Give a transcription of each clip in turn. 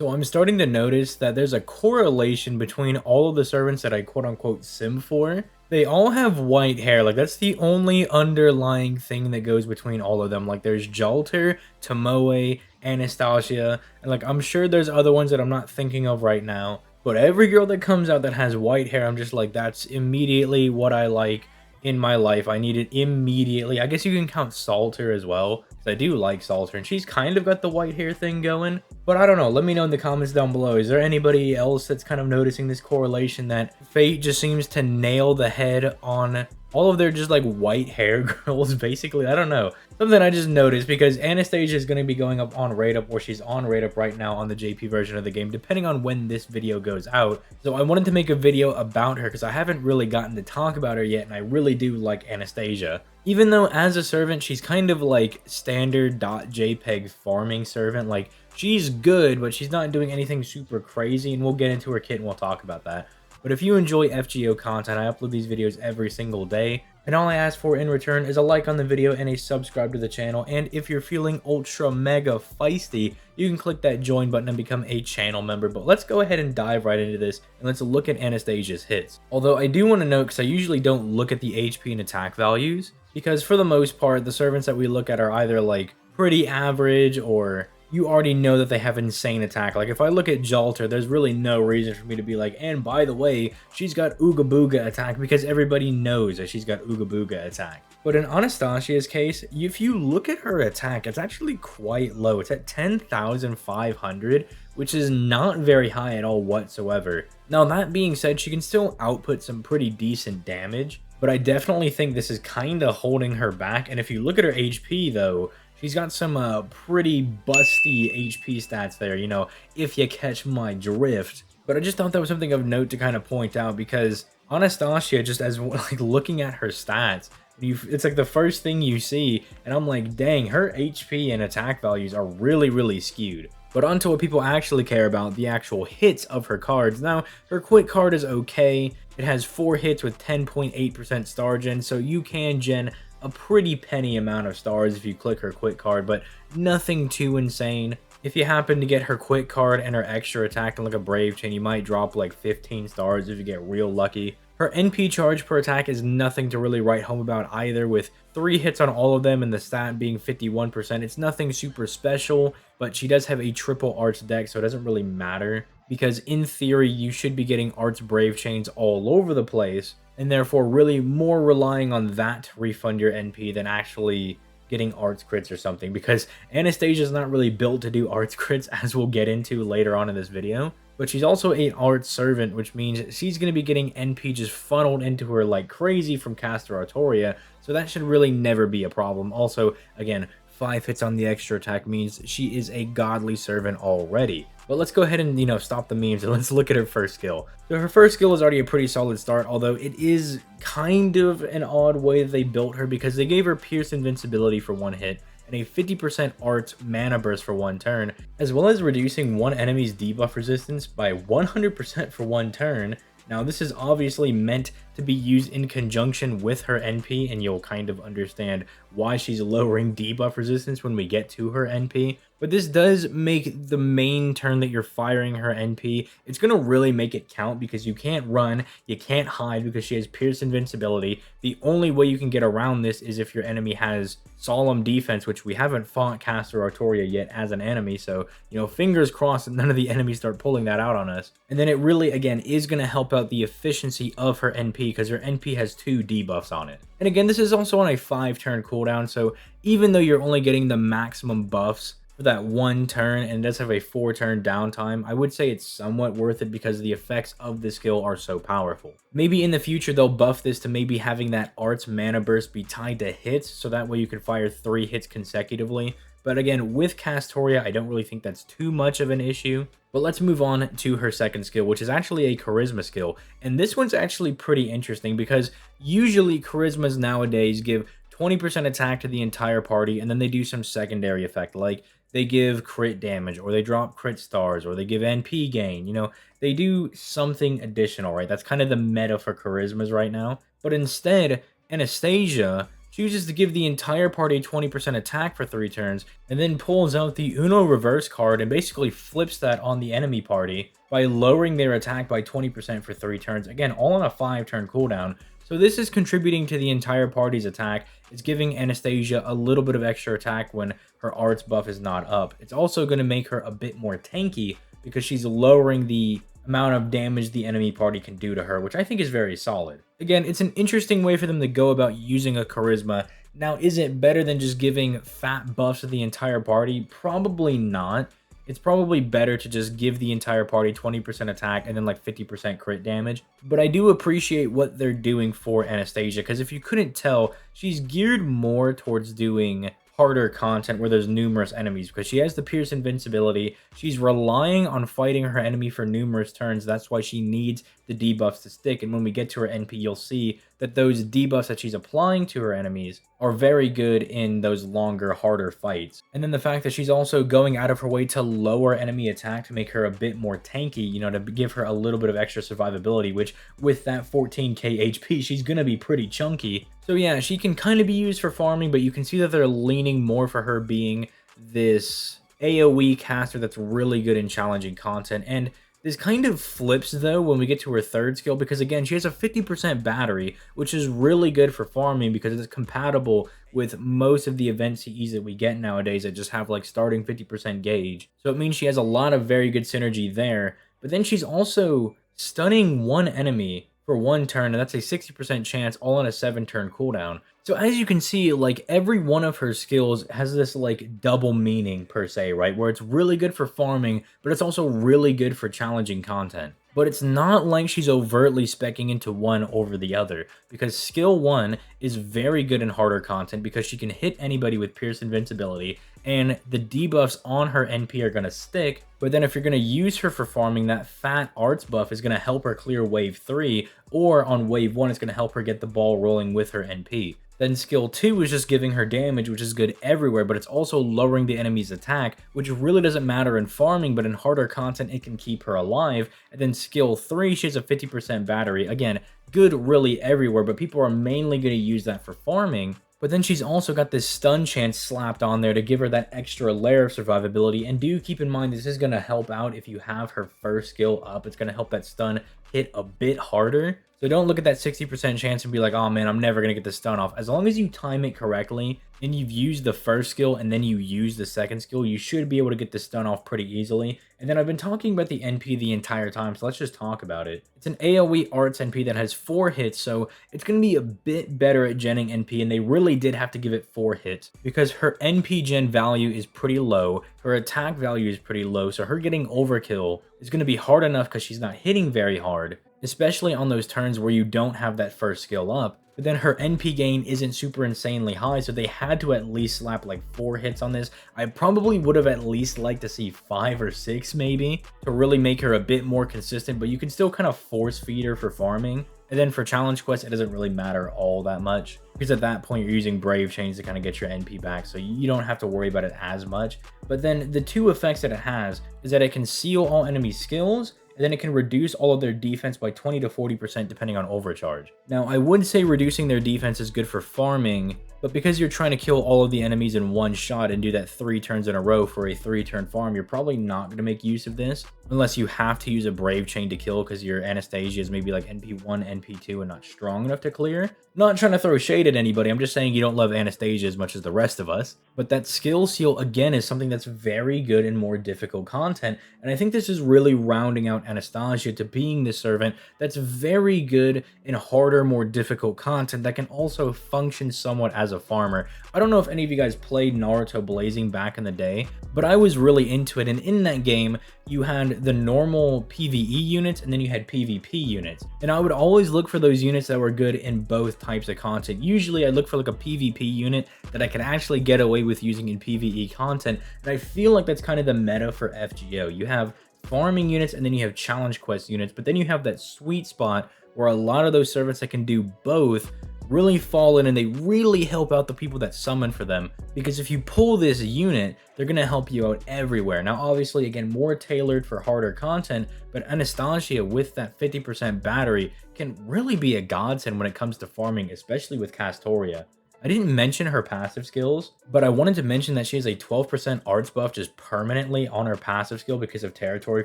So I'm starting to notice that there's a correlation between all of the servants that I quote unquote sim for. They all have white hair. Like that's the only underlying thing that goes between all of them. Like there's Jalter, Tomoe, Anastasia, and like I'm sure there's other ones that I'm not thinking of right now. But every girl that comes out that has white hair, I'm just like, that's immediately what I like in my life. I need it immediately. I guess you can count Salter as well, 'cause I do like Salter, and she's kind of got the white hair thing going. But I don't know. Let me know in the comments down below. Is there anybody else that's kind of noticing this correlation that Fate just seems to nail the head on all of their just like white hair girls, basically? I don't know. Something I just noticed because Anastasia is going to be going up on rate up, or she's on rate up right now on the JP version of the game, depending on when this video goes out. So I wanted to make a video about her because I haven't really gotten to talk about her yet, and I really do like Anastasia. Even though as a servant, she's kind of like standard .jpg farming servant. Like she's good, but she's not doing anything super crazy, and we'll get into her kit and we'll talk about that. But if you enjoy FGO content, I upload these videos every single day, and all I ask for in return is a like on the video and a subscribe to the channel. And if you're feeling ultra mega feisty, you can click that join button and become a channel member. But let's go ahead and dive right into this, and let's look at Anastasia's hits. Although I do want to note, because I usually don't look at the HP and attack values, because for the most part, the servants that we look at are either like pretty average, or you already know that they have insane attack. Like if I look at Jalter, there's really no reason for me to be like, and by the way, she's got Ooga Booga attack, because everybody knows that she's got Ooga Booga attack. But in Anastasia's case, if you look at her attack, it's actually quite low. It's at 10,500, which is not very high at all whatsoever. Now that being said, she can still output some pretty decent damage, but I definitely think this is kind of holding her back. And if you look at her HP though, she's got some pretty busty HP stats there, you know, if you catch my drift. But I just thought that was something of note to kind of point out, because Anastasia, just as like looking at her stats, it's like the first thing you see, and I'm like, dang, her HP and attack values are really skewed. But on to what people actually care about, the actual hits of her cards. Now, her quick card is okay. It has 4 hits with 10.8% star gen, so you can gen a pretty penny amount of stars if you click her quick card, but nothing too insane. If you happen to get her quick card and her extra attack and like a brave chain, you might drop like 15 stars if you get real lucky. Her NP charge per attack is nothing to really write home about either, with 3 hits on all of them and the stat being 51%. It's nothing super special, but she does have a triple arts deck, so it doesn't really matter, because in theory you should be getting arts brave chains all over the place, and therefore really more relying on that to refund your NP than actually getting arts crits or something, because Anastasia is not really built to do arts crits, as we'll get into later on in this video. But she's also an arts servant, which means she's going to be getting NP just funneled into her like crazy from Caster Artoria, so that should really never be a problem. Also, again, 5 hits on the extra attack means she is a godly servant already. But let's go ahead and, you know, stop the memes and let's look at her first skill. So her first skill is already a pretty solid start, although it is kind of an odd way that they built her, because they gave her Pierce Invincibility for 1 hit and a 50% Arts Mana Burst for 1 turn, as well as reducing one enemy's debuff resistance by 100% for 1 turn. Now this is obviously meant to be used in conjunction with her NP, and you'll kind of understand why she's lowering debuff resistance when we get to her NP. But this does make the main turn that you're firing her NP, it's going to really make it count, because you can't run, you can't hide, because she has Pierce Invincibility. The only way you can get around this is if your enemy has Solemn Defense, which we haven't fought Caster Artoria yet as an enemy, so, you know, fingers crossed that none of the enemies start pulling that out on us. And then it really, again, is going to help out the efficiency of her NP, because her NP has 2 debuffs on it. And again, this is also on a 5-turn cooldown, so even though you're only getting the maximum buffs for that 1 turn and it does have a 4-turn downtime, I would say it's somewhat worth it, because the effects of the skill are so powerful. Maybe in the future they'll buff this to maybe having that Arts Mana Burst be tied to hits, so that way you can fire 3 hits consecutively. But again, with Castoria, I don't really think that's too much of an issue. But let's move on to her second skill, which is actually a charisma skill. And this one's actually pretty interesting, because usually charismas nowadays give 20% attack to the entire party, and then they do some secondary effect, like they give crit damage, or they drop crit stars, or they give NP gain. You know, they do something additional, right? That's kind of the meta for charismas right now. But instead, Anastasia chooses to give the entire party 20% attack for 3 turns, and then pulls out the Uno reverse card and basically flips that on the enemy party by lowering their attack by 20% for 3 turns, again, all on a 5-turn cooldown. So this is contributing to the entire party's attack. It's giving Anastasia a little bit of extra attack when her arts buff is not up. It's also going to make her a bit more tanky because she's lowering the amount of damage the enemy party can do to her, which I think is very solid. Again, it's an interesting way for them to go about using a charisma. Now, is it better than just giving fat buffs to the entire party? Probably not. It's probably better to just give the entire party 20% attack and then like 50% crit damage. But I do appreciate what they're doing for Anastasia, because if you couldn't tell, she's geared more towards doing harder content where there's numerous enemies, because she has the Pierce invincibility. She's relying on fighting her enemy for numerous turns. That's why she needs the debuffs to stick. And when we get to her NP, you'll see that those debuffs that she's applying to her enemies are very good in those longer, harder fights. And then the fact that she's also going out of her way to lower enemy attack to make her a bit more tanky, you know, to give her a little bit of extra survivability, which with that 14k HP, she's gonna be pretty chunky. So yeah, she can kind of be used for farming, but you can see that they're leaning more for her being this AoE caster that's really good in challenging content. And this kind of flips, though, when we get to her 3rd skill, because, again, she has a 50% battery, which is really good for farming because it's compatible with most of the event CEs that we get nowadays that just have, like, starting 50% gauge. So it means she has a lot of very good synergy there. But then she's also stunning one enemy for 1 turn, and that's a 60% chance, all on a 7-turn cooldown. So as you can see, like, every one of her skills has this, like, double meaning, per se, right? Where it's really good for farming, but it's also really good for challenging content. But it's not like she's overtly speccing into one over the other, because skill 1 is very good in harder content because she can hit anybody with Pierce invincibility, and the debuffs on her NP are going to stick. But then if you're going to use her for farming, that fat arts buff is going to help her clear wave 3, or on wave 1 it's going to help her get the ball rolling with her NP. Then skill 2 is just giving her damage, which is good everywhere, but it's also lowering the enemy's attack, which really doesn't matter in farming, but in harder content it can keep her alive. And then skill 3, she has a 50% battery. Again, good really everywhere, but people are mainly going to use that for farming. But then she's also got this stun chance slapped on there to give her that extra layer of survivability. And do keep in mind, this is going to help out if you have her 1st skill up. It's going to help that stun hit a bit harder. So don't look at that 60% chance and be like, oh man, I'm never going to get the stun off. As long as you time it correctly and you've used the 1st skill and then you use the 2nd skill, you should be able to get the stun off pretty easily. And then I've been talking about the NP the entire time, so let's just talk about it. It's an AoE arts NP that has 4 hits, so it's going to be a bit better at genning NP, and they really did have to give it 4 hits because her NP gen value is pretty low, her attack value is pretty low, so her getting overkill is going to be hard enough because she's not hitting very hard, especially on those turns where you don't have that 1st skill up. But then her NP gain isn't super insanely high, so they had to at least slap like 4 hits on this. I probably would have at least liked to see 5 or 6 maybe to really make her a bit more consistent, but you can still kind of force feed her for farming. And then for challenge quests, it doesn't really matter all that much because at that point you're using Brave Chains to kind of get your NP back, so you don't have to worry about it as much. But then the 2 effects that it has is that it can seal all enemy skills, and then it can reduce all of their defense by 20 to 40% depending on overcharge. Now, I would say reducing their defense is good for farming, but because you're trying to kill all of the enemies in one shot and do that 3 turns in a row for a 3-turn farm, you're probably not going to make use of this unless you have to use a Brave Chain to kill because your Anastasia is maybe like NP1, NP2 and not strong enough to clear. Not trying to throw shade at anybody, I'm just saying you don't love Anastasia as much as the rest of us. But that skill seal, again, is something that's very good in more difficult content, and I think this is really rounding out Anastasia to being the servant that's very good in harder, more difficult content that can also function somewhat as a farmer. I don't know if any of you guys played Naruto Blazing back in the day, but I was really into it, and in that game, you had the normal PvE units and then you had PvP units. And I would always look for those units that were good in both types of content. Usually I look for like a PvP unit that I could actually get away with using in PvE content, and I feel like that's kind of the meta for FGO. You have farming units and then you have challenge quest units, but then you have that sweet spot where a lot of those servants that can do both really fall in and they really help out the people that summon for them, because if you pull this unit, they're going to help you out everywhere. Now obviously, again, more tailored for harder content, but Anastasia with that 50% battery can really be a godsend when it comes to farming, especially with Castoria. I didn't mention her passive skills, but I wanted to mention that she has a 12% arts buff just permanently on her passive skill because of territory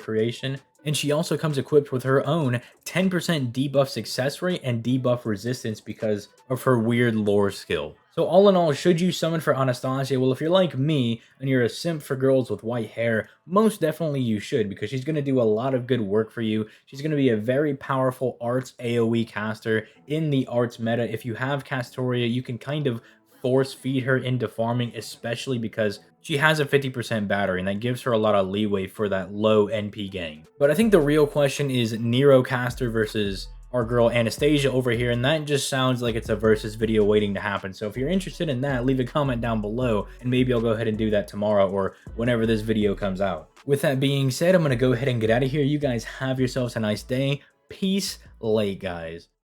creation. And she also comes equipped with her own 10% debuff success rate and debuff resistance because of her weird lore skill. So all in all, should you summon for Anastasia? Well, if you're like me and you're a simp for girls with white hair, most definitely you should, because she's going to do a lot of good work for you. She's going to be a very powerful arts AoE caster in the arts meta. If you have Castoria, you can kind of force feed her into farming, especially because she has a 50% battery, and that gives her a lot of leeway for that low NP gain. But I think the real question is Nero caster versus our girl Anastasia over here, and that just sounds like it's a versus video waiting to happen. So if you're interested in that, leave a comment down below, and maybe I'll go ahead and do that tomorrow or whenever this video comes out. With that being said, I'm going to go ahead and get out of here. You guys have yourselves a nice day. Peace late, guys.